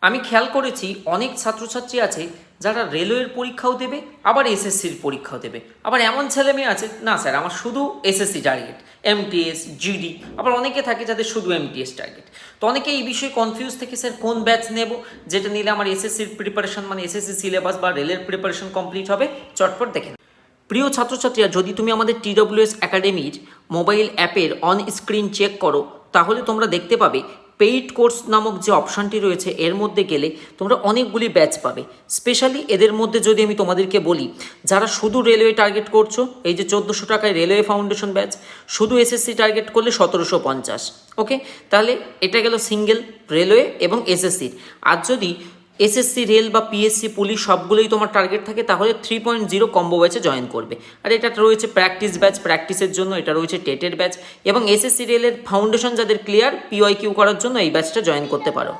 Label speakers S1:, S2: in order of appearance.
S1: আমি খেয়াল করেছি অনেক ছাত্রছাত্রী আছে যারা রেলওয়ের পরীক্ষাও দেবে, আবার এসএসসির পরীক্ষাও দেবে। আবার এমন ছেলে মেয়ে আছে, না স্যার আমার শুধু এসএসসি টার্গেট, এমটিএস, জিডি। আবার অনেকে থাকে যাদের শুধু এমটিএস টার্গেট। তো অনেকে এই বিষয়ে কনফিউজ থেকে স্যার কোন ব্যাচ নেব, যেটা নিলে আমার এসএসসির প্রিপারেশন মানে এসএসসি সিলেবাস বা রেলের প্রিপারেশন কমপ্লিট হবে, চটপট দেখেন। প্রিয় ছাত্রছাত্রীরা, যদি তুমি আমাদের TWS একাডেমির মোবাইল অ্যাপের অন স্ক্রিন চেক করো, তাহলে তোমরা দেখতে পাবে পেইড কোর্স নামক যে অপশানটি রয়েছে এর মধ্যে গেলে তোমরা অনেকগুলি ব্যাচ পাবে। স্পেশালি এদের মধ্যে যদি আমি তোমাদেরকে বলি, যারা শুধু রেলওয়ে টার্গেট করছো, এই যে 1400 টাকায় রেলওয়ে ফাউন্ডেশন ব্যাচ, শুধু এসএসসি টার্গেট করলে 1750। ওকে, তাহলে এটা গেল সিঙ্গেল রেলওয়ে এবং এসএসসির। আর যদি এসএসসি রেল বা পিএসসি পুলিশ সবগুলোই তোমার টার্গেট থাকে, তাহলে 3.0 কম্বো ব্যাচে জয়েন করবে। আর এটা রয়েছে প্র্যাকটিস ব্যাচ, প্র্যাকটিসের জন্য এটা রয়েছে টেটের ব্যাচ, এবং এসএসসি রেলের ফাউন্ডেশন যাদের ক্লিয়ার, PYQ করার জন্য এই ব্যাচটা জয়েন করতে পারো।